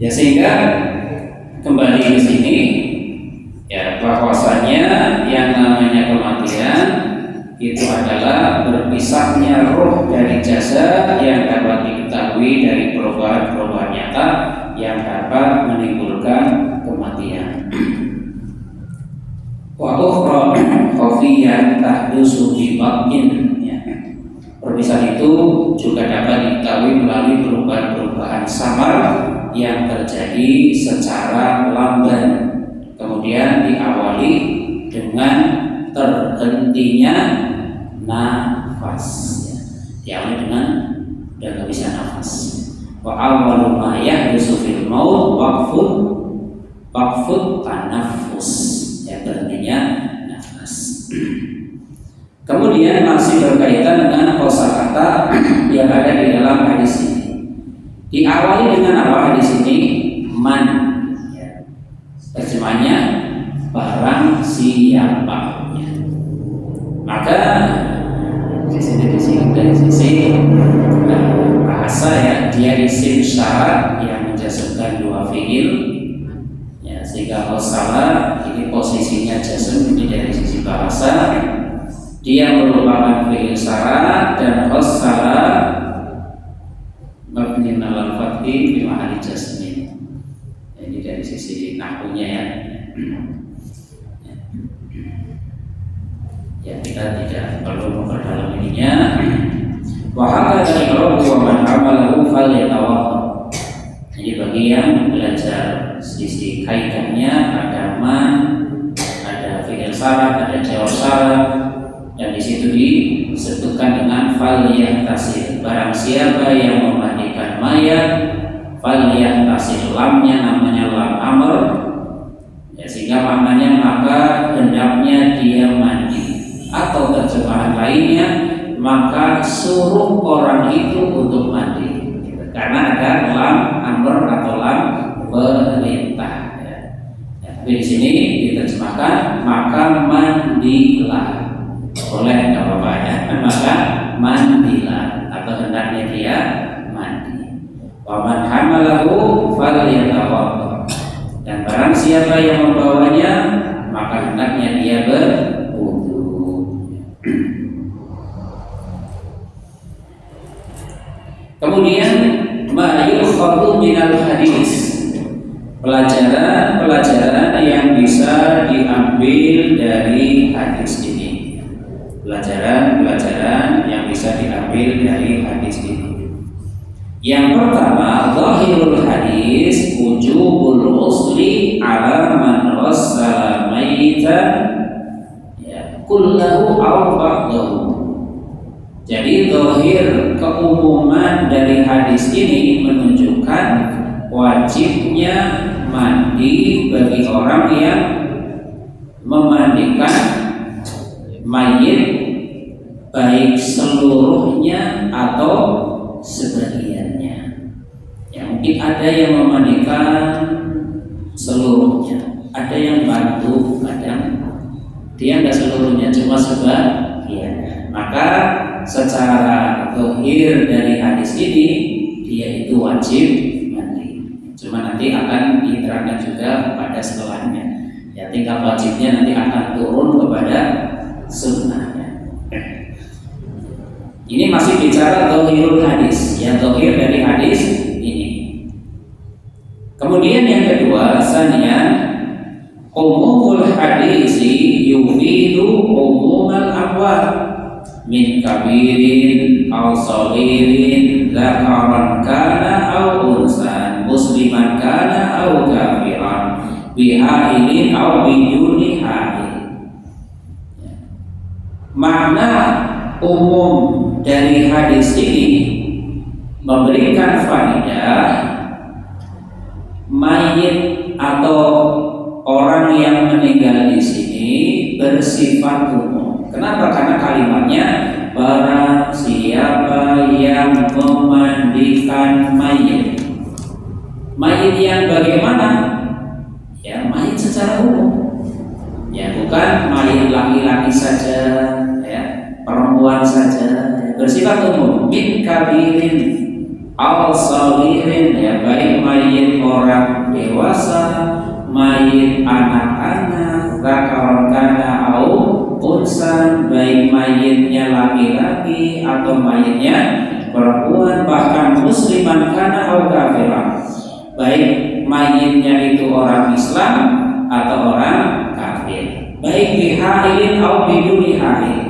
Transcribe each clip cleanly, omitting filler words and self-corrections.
Ya, sehingga kembali ke sini ya, bahwasanya yang namanya kematian itu adalah berpisahnya roh dari jasad yang dapat diketahui dari perubahan-perubahan nyata yang dapat menimbulkan kematian. Wa ukhra khafiyyan tahdusu bi batin. Perpisahan itu juga dapat diketahui melalui perubahan-perubahan samar yang terjadi secara lamban, kemudian diawali dengan terhentinya nafas, diawali dengan udah nggak bisa nafas. Wa awwalu ma yahdusu fil maut waqfut tanaffus, ya, terhentinya nafas. Kemudian masih berkaitan dengan kosakata yang ada di dalam hadis ini. Diawali dengan apa hadis ini? Man, ya. Terjemahnya barang siapa. Ya. Maka di sini dari sisi bahasa ya, dia isim syarat yang menjazmkan dua fiil. Ya, sehingga salah ini posisinya jazm ini dari sisi bahasa. Dia merupakan fi'il syarat dan khosala mabni 'alal fathi fi mahalli jazmin. Ini dari sisi nahwunya ya. Ya, kita tidak perlu memperdalam ininya. Wa hakadha al-rabb wa man 'amalahu falyatawakkal. Jadi bagi yang belajar sisi kaidahnya, ada man, ada fi'il syarat, ada jawab syarat. Dan di situ disebutkan dengan falyahtasil, barang siapa yang memandikan mayat, falyahtasil, lamnya namanya lam amr, ya, sehingga maknanya maka hendaknya dia mandi, atau terjemahan lainnya maka suruh orang itu untuk mandi, karena ada lam amr atau lam perintah. Ya. Tapi di sini diterjemahkan maka mandilah. Boleh, nggak apa-apa ya. Maka mandilah, atau hendaknya dia mandi. Wa man hamalahu falyatawadda. Dan barang siapa yang membawanya, maka hendaknya dia berwudu. Kemudian ma yukhadhu minal hadis. Pelajaran yang bisa diambil dari hadis ini. Pelajaran yang bisa diambil dari hadis ini. Yang pertama, zahirul hadis wujubul ghusli ala man ghassala mayyitan, ya, kullahu aw ba'dahu. Jadi zahir keumuman dari hadis ini menunjukkan wajibnya mandi bagi orang yang memandikan mayit, baik seluruhnya atau sebagiannya. Ya, mungkin ada yang memandikan seluruhnya, ada yang bantu, kadang dia enggak seluruhnya, cuma sebagian. Maka secara zahir dari hadis ini dia itu wajib mandi. Cuma nanti akan diterangkan juga pada setelahnya. Ya, tinggal wajibnya nanti akan turun kepada sunnahnya. Ini masih bicara zahirul hadis, yang zahir dari hadis ini. Kemudian yang kedua, sanian umumul hadisi yufidu umumal amwat min kabirin aw saghirin dzakaran kana aw unsan musliman kana aw kafiran bihailin aw biduni hail. Makna umum dari hadis ini memberikan faedah mayit atau orang yang meninggal di sini bersifat umum. Kenapa? Karena kalimatnya barang siapa yang memandikan mayit. Mayit yang bagaimana? Ya, mayit secara umum. Ya, bukan mayit laki-laki saja, ya, perempuan saja, bersifat umum. Min kabirin al-saghirin, ya, baik mayit orang dewasa, mayit anak-anak, zakaron kana au unsan, baik mayitnya laki-laki atau mayitnya perempuan, bahkan musliman kana au kafiran, baik mayitnya itu orang Islam atau orang kafir, baik bihailin au biduni hail,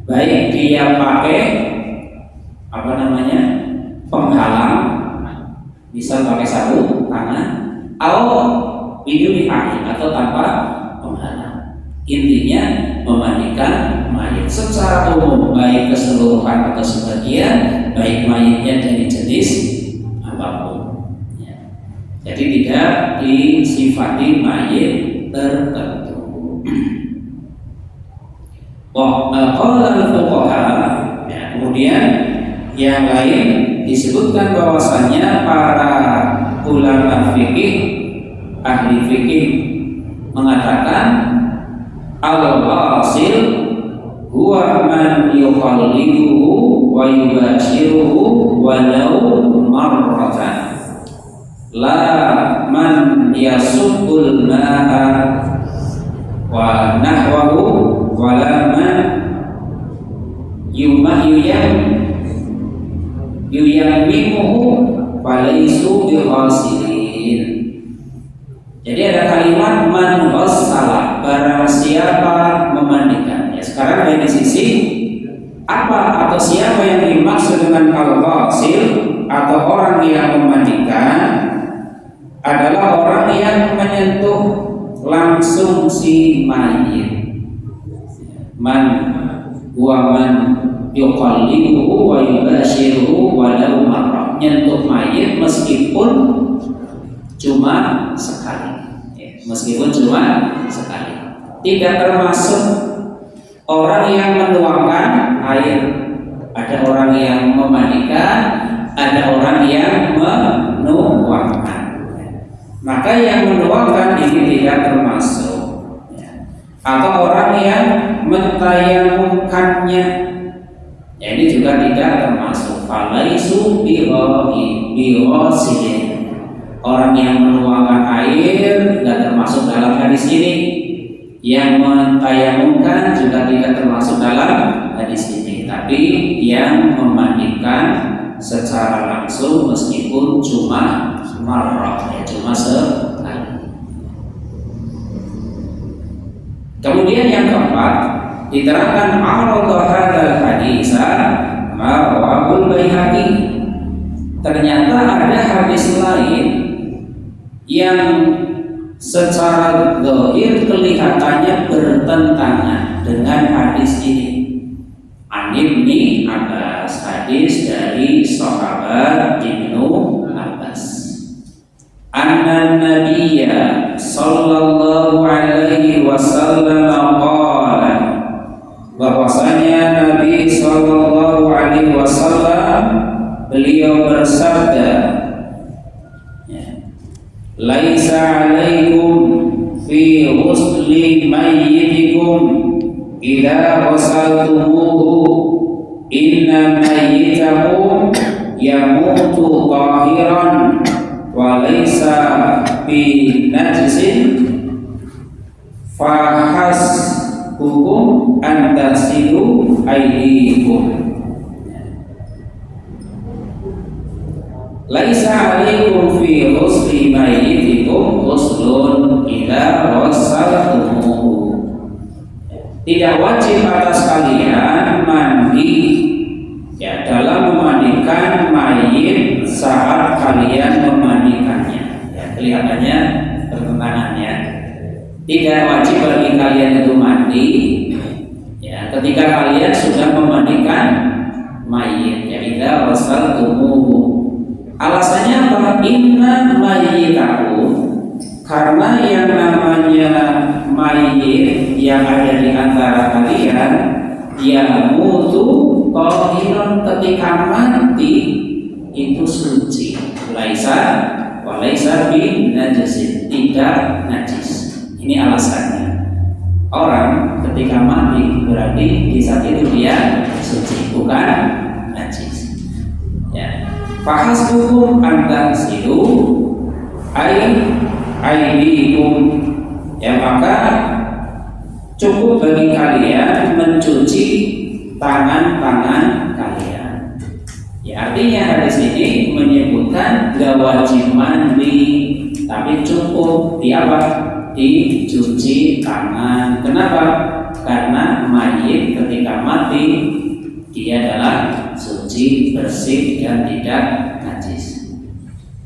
baik dia pakai penghalang, bisa pakai sarung tangan, atau biduni hail atau tanpa penghalang. Intinya memandikan mayit secara umum, baik keseluruhan atau sebagian, baik mayitnya dari jenis apapun. Jadi tidak disifati mayit tertentu. Qala al-fuqaha, kemudian yang lain disebutkan bahwasanya para ulama fikih, ahli fikih mengatakan al-ghasil huwa man yuqallibuhu wa yubashiruhu walau marratan, la man yasubbul ma'a wa nahwahu wala man yuyammimuhu falaisu bighasilin. Jadi ada kalimat man ghassala, barang siapa memandikan. Ya, sekarang dari sisi apa atau siapa yang dimaksud dengan al-ghasil atau orang yang memandikan adalah orang yang menyentuh langsung si mayit. Man huwa man yuqallibuhu wa yubashiruhu walau marrah, nyentuh mayit meskipun cuma sekali, meskipun cuma sekali. Tidak termasuk orang yang menuangkan air. Ada orang yang memandikan, ada orang yang menuangkan. Maka yang menuangkan ini tidak termasuk. Atau orang yang mentayamumkannya, ya, ini juga tidak termasuk. Falaisu bighasilin, orang yang menuangkan air tidak termasuk dalam hadis ini. Yang mentayamumkan juga tidak termasuk dalam hadis ini. Tapi yang memandikan secara langsung meskipun cuma marrah, ya, cuma sekali. Kemudian yang keempat diterangkan arada hadzal hadisa ma rawahul Baihaqi. Ternyata ada hadis lain yang secara zahir kelihatannya bertentangan dengan hadis ini. An Ibni Abbas, hadis dari sahabat Ibnu Abbas. Anna Nabiyya sallallahu alaihi wasallam qala, bahwasanya Nabi sallallahu alaihi wasallam beliau bersabda, laisa alaikum fi ghusli mayyitikum idza ghasaltumuhu inna mayyitakum yamutu tahiran wa laisa bi najsin fahas hukum antasilu aydikum. Laisa alaikum fi ghusli mayyitikum ghuslun idza ghasaltumuhu. Tidak wajib atas kalian mandi, ya, dalam memandikan mayit saat kalian memandikannya. Ya, kelihatannya pertentangannya. Tidak wajib bagi kalian itu mandi, ya, ketika kalian sudah memandikan mayit, ya, idza ghasaltumuhu. Alasannya apa? Inna mayyitakum, karena yang namanya mayit yang ada di antara kalian yamutu tahiran, ketika mati itu suci. Laisa wa laisa bi najasin, tidak najis. Ini alasannya. Orang ketika mati berarti di saat itu dia suci, bukan najis. Ya. Fahasbukum antasilu aidikum, ya maka cukup bagi kalian mencuci tangan-tangan kalian. Ya artinya hadis ini menyebutkan gak wajib mandi, tapi cukup dicuci tangan. Kenapa? Karena mayit ketika mati dia adalah suci, bersih dan tidak najis.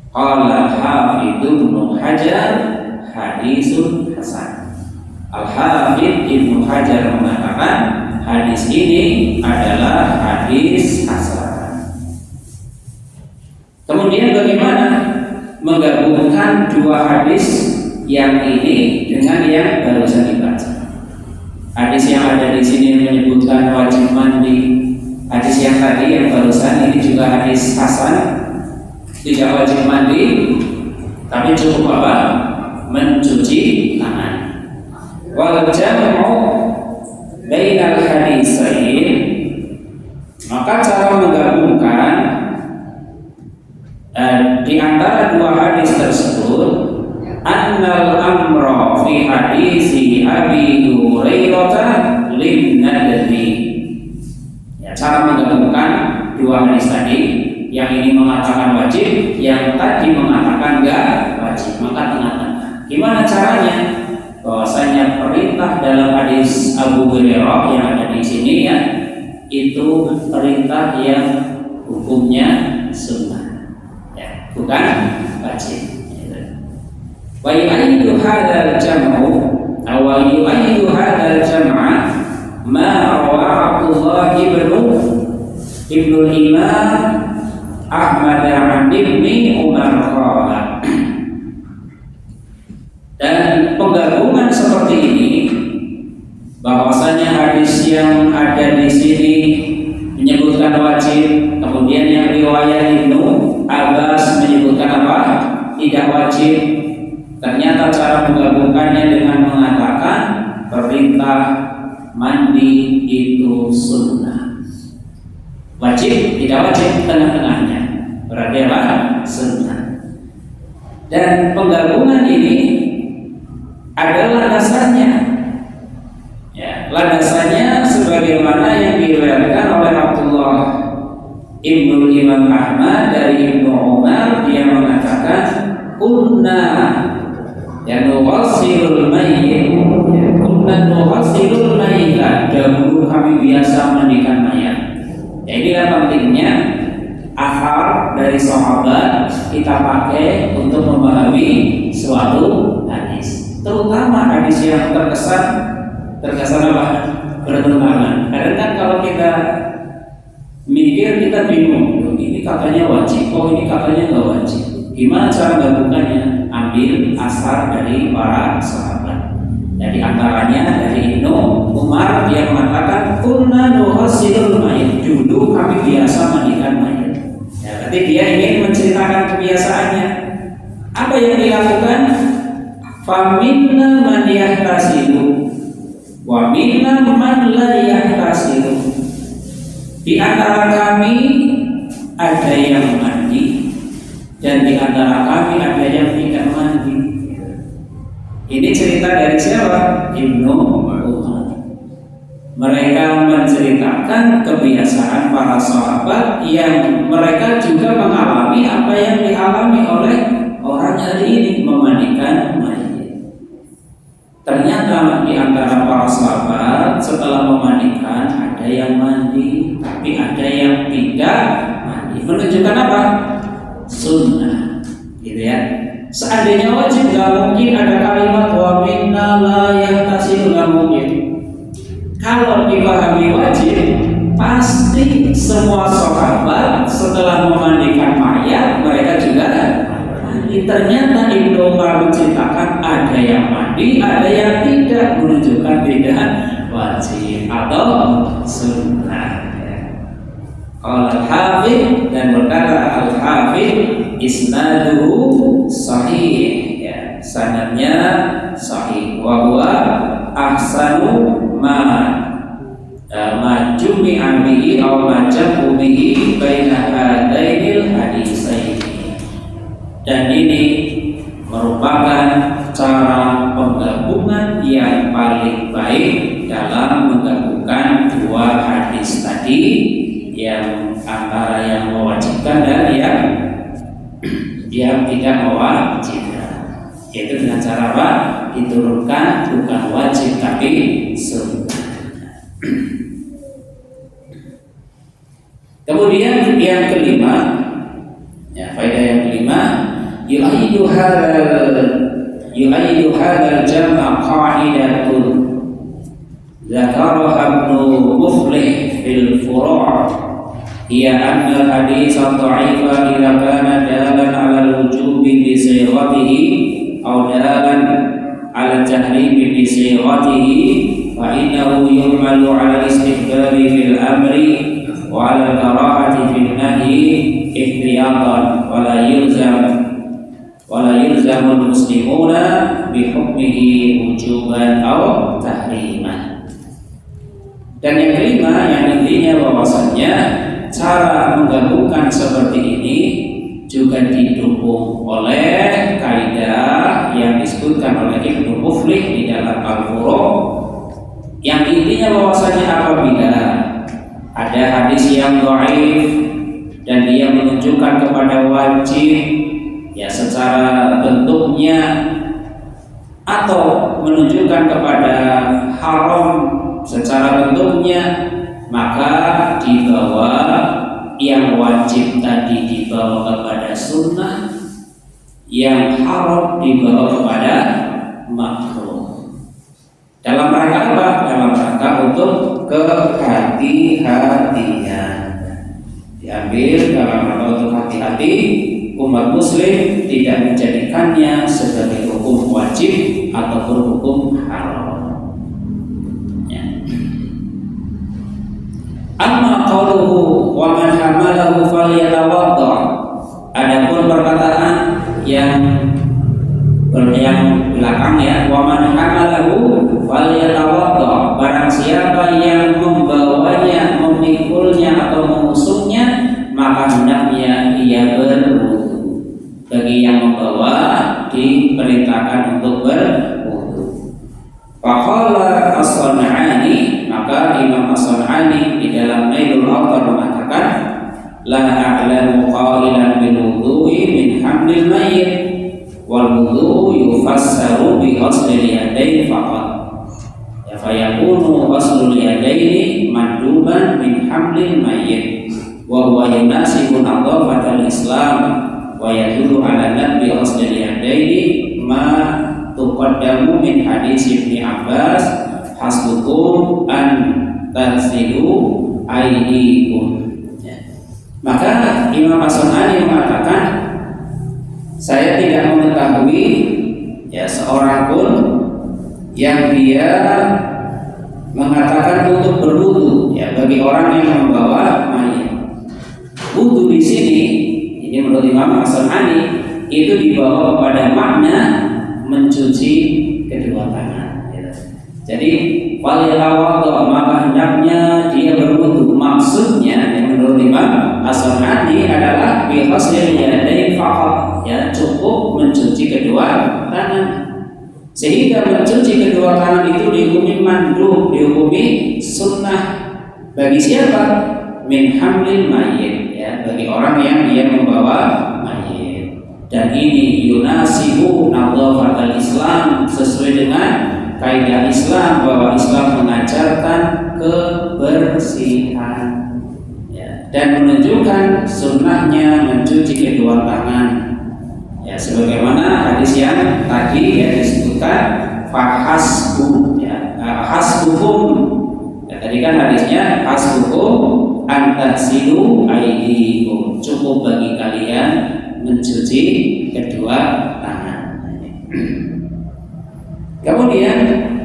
Qala Hafidz Ibnu Hajar hadisun hasan. Al-Hafidz Ibnu Hajar mengatakan hadis ini adalah hadis hasan. Kemudian bagaimana menggabungkan dua hadis yang ini dengan yang barusan dibaca? Hadis yang ada di sini menyebutkan wajib mandi. Hadis yang tadi yang barusan ini juga hadis hasan, tidak wajib mandi, tapi cukup apa? Mencuci tangan. Wal jam'u bainal hadisain, maka cara menggabungkan di antara dua hadis tersebut, annal amra fi hadisi Abi Hurairah lin nadbi. Ya, cara menggabungkan dua hadis tadi, yang ini mengatakan wajib, yang tadi mengatakan enggak wajib, maka tengah-tengah. Gimana caranya? Bahwasanya perintah dalam hadis Abu Hurairah yang ada di sini ya, itu perintah yang hukumnya sunnah, ya, bukan wajib. Wa yu'ayyidu hadzal jam'u aw yu'ayyidu hadzal jam'a ma rawa Abdullah ibnu Imam Ahmad an ibni Umar qala. Dan penggabungan seperti ini, bahwasanya hadis yang ada di sini menyebutkan wajib, kemudian yang riwayat Ibnu Abbas menyebutkan apa? Tidak wajib. Ternyata cara menggabungkannya dengan mengatakan perintah mandi itu sunnah. Wajib, tidak wajib, tengah-tengahnya berarti apa? Sunnah. Dan penggabungan ini adalah landasannya, ya, landasannya sebagaimana yang diriwayatkan oleh Abdullah ibnu Imam Ahmad dari Ibnu Umar. Dia mengatakan kunna nughassilul mayyit, kunna nughassilul mayyit, dahulu kami biasa mandikan mayat. Ya, inilah pentingnya athar dari sahabat kita pakai untuk memahami suatu hadis, terutama hadis yang terkesan apa? Bertentangan. Karena kan kalau kita mikir kita bingung, ini katanya wajib, oh ini katanya nggak wajib. Gimana cara gabungannya? Ambil asar dari para sahabat. Jadi antaranya dari Ibnu Umar, dia mengatakan kunna nughassilul mayyit, dulu kami biasa mandikan mayat. Ya, berarti dia ingin menceritakan kebiasaannya. Apa yang dilakukan? Faminna man yahtasilu wa minna man la yahtasilu. Di antara kami ada yang mandi dan di antara kami ada yang tidak mandi. Ini cerita dari siapa? Ibnu Umar. Mereka menceritakan kebiasaan para sahabat yang mereka juga mengalami apa yang dialami oleh orang hari ini, memandikan mayit. Ternyata di antara para sahabat setelah memandikan ada yang mandi, tapi ada yang tidak mandi. Menunjukkan apa? Sunnah, gitu ya. Seandainya wajib, gak mungkin ada kalimat wa minna la yahtasilu, gak mungkin. Kalau dipahami wajib, pasti semua sahabat setelah memandikan mayat mereka juga mandi. Ternyata Ibnu Umar menceritakan ada yang mandi, ada yang tidak, menunjukkan tidak wajib atau sunnah. Al-Hafidz, dan berkata Al-Hafidz isnaduhu sahih, ya, sanadnya sahih, wa huwa ahsanu ma majumi'a bihi aw majamu bihi baina hadainil hadisaini. Dan ini merupakan cara penggabungan yang paling baik dalam menggabungkan dua hadis tadi, yang antara yang mewajibkan dan yang tidak mewajibkan, yaitu dengan cara apa? Diturunkan bukan wajib tapi sunnah. Kemudian yang kelima, faedah yang kelima, yu'ayyidu hadzal jam'a qa'idatun dzakaraha Ibnu Muflih fil Furu', hiya anna al-hadits ad-dha'ifa idza kana dalan 'ala al-wujubi bi sighatihi aw dalan 'ala al-tahrimi bi sighatihi fa innahu yuhmalu 'ala al-istihbabi fil amri wa 'ala al-karahati fil nahyi ihtiyatan wa la yulzamu al-muslimuna bi hukmihi wujuban aw tahriman. Dan yang kelima, yang intinya bahwasannya cara menggabungkan seperti ini juga didukung oleh kaidah yang disebutkan oleh Ibnu Muflih di dalam Al-Furu', yang intinya bahwasannya apabila ada hadis yang dhaif dan dia menunjukkan kepada wajib secara bentuknya, atau menunjukkan kepada haram secara bentuknya, maka dibawa yang wajib tadi dibawa kepada sunnah, yang haram dibawa kepada makruh. Dalam rangka apa? Dalam rangka untuk kehati-hatian. Diambil dalam rangka untuk hati-hati, umat muslim tidak menjadikannya sebagai hukum wajib ataupun hukum haram. Amma qauluhu wa man hamalahu falyatawadda. Adapun perkataan yang belakang wa man hamalahu falyatawadda, barang siapa yang membawanya, memikulnya atau mengusungnya, maka hendaknya ia berwudu. Bagi yang membawa diperintahkan untuk berwudu. Faqala As-San'ani, maka Imam As-San'ani di dalam Nailul Awtar mengatakan, la a'lamu qailan bil wudu'i min hamlil mayyit wal wudu'u yufassaru bi ghuslil yadayn faqat. Fa yakunu ghuslul yadaini manduban min hamlil mayyit wa huwa yunasibu nadhafatal Islam wa yadullu ala nadbi ghuslil yadaini ma tuqaddamu min hadis Ibnu Abbas hasbukum an taghsilu aydikum. Maka Imam As-San'ani mengatakan, saya tidak mengetahui seorang pun yang dia mengatakan untuk berwudu bagi orang yang membawa mayit. Wudu di sini, ini menurut Imam As-San'ani, itu dibawa kepada makna mencuci kedua tangan. Jadi falyatawadda, maka hendaknya dia berwudu. Maksudnya yang menurut Imam As-San'ani adalah bi ghuslil yadayn faqat, cukup mencuci kedua tangan. Sehingga mencuci kedua tangan itu dihukumi mandub, dihukumi sunnah. Bagi siapa? Min hamlil mayyit, bagi orang yang dia membawa mayit. Dan ini yunasibu nadhafatal Islam, sesuai dengan kaidah Islam, bahwa Islam mengajarkan kebersihan dan menunjukkan sunnahnya mencuci kedua tangan. Sebagaimana hadis yang tadi disebutkan, fahasbu, hasbukum. Tadi kan hadisnya hasbukum antasilu aydikum, cukup bagi kalian mencuci kedua tangan. Kemudian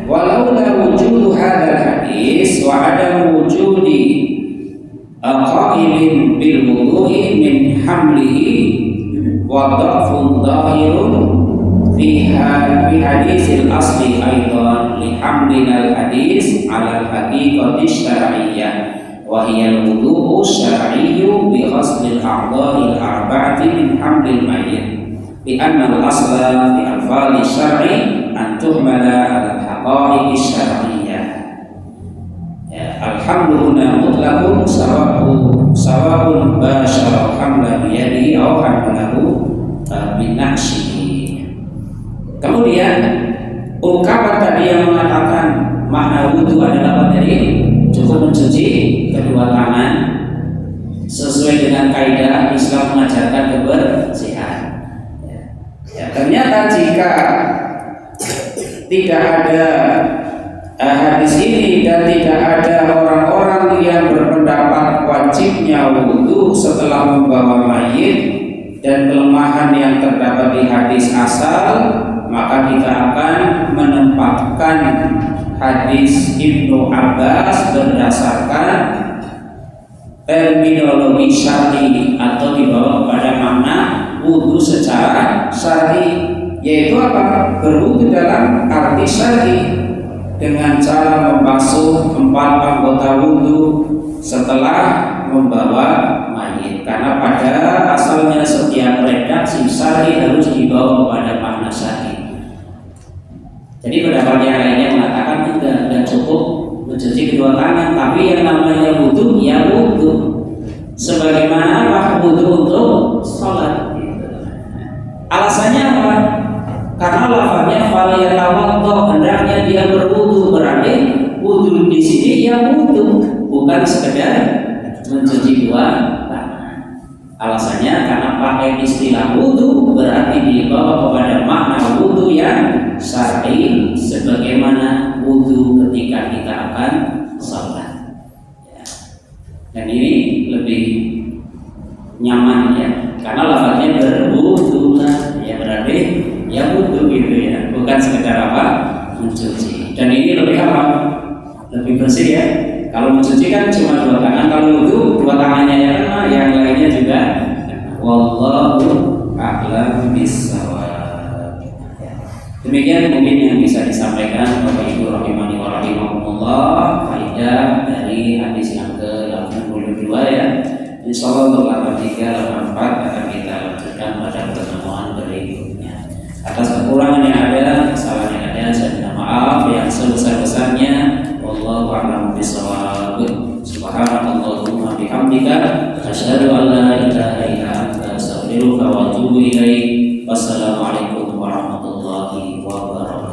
walaula wujudu hadzal hadis wa adam wujudi qailin bil wudu'i min hamlihi wa dhafun dhahirun fiha bi hadisil asli aidan li hamdinal hadis ala haqiqati syar'iyyah wa hiya al-wudu'u syar'iyyu bi ghaslil a'dha'il arba'ati min hamdil mayyit bi anna al-asla fi alfadhi syar'i an tuhmala ala haqa'iqi syar'iyyah. Alhamdulillah mutlaqun sawa'un basyara hamla bi yadihi aw hamalahu bin naqsihi. Kemudian ungkapan tadi yang mengatakan makna wudu adalah apa tadi? Cukup mencuci kedua tangan sesuai dengan kaidah Islam mengajarkan kebersihan. Ternyata jika tidak ada hadis ini dan tidak ada orang-orang yang berpendapat wajibnya wudu setelah membawa mayit dan kelemahan yang terdapat di hadis asal, maka kita akan menempatkan hadis Ibnu Abbas berdasarkan terminologi syar'i atau dibawa kepada makna wudu secara syar'i, yaitu apa? Berwudu dalam arti syar'i dengan cara membasuh 4 anggota wudu setelah membawa mayit, karena pada asalnya setiap redaksi syar'i harus dibawa kepada makna syar'i. Jadi pendapat yang lainnya mengatakan tidak cukup mencuci kedua tangan, tapi yang namanya wudu ya wudu sebagaimana wudu untuk sholat. Alasannya apa? Karena lafaznya faliyatawaddo, hendaknya dia berwudu, berarti wudu di sini ya wudu, bukan sekedar mencuci dua tangan. Alasannya karena pakai istilah wudu berarti dibawa kepada makna wudu yang syar'i sebagaimana wudu ketika kita akan sholat. Dan ini lebih nyaman ya, karena lafaznya berwudu ya berarti ya wudu gitu ya, bukan sekedar apa mencuci. Dan ini lebih apa? Lebih bersih ya. Kalau mencuci kan cuma dua tangan, kalau wudu dua tangannya yang kena, yang lainnya juga. Wallahu a'lam bishawab. Demikian mungkin yang bisa disampaikan Bapak Ibu rahimani wa rahimakumullah, faedah dari hadis yang ke-82 ya. Insyaallah untuk 83 84 akan kita lanjutkan pada pertemuan berikutnya. Atas kekurangan yang ada, kesalahan yang ada, saya minta maaf yang sebesar-besarnya. Wallahu a'lam bishawab. Subhanallahumma bihamdika asyhadu an la ilaha illa anta astaghfiruka wa atubu ilaik. Wassalamualaikum warahmatullahi wabarakatuh.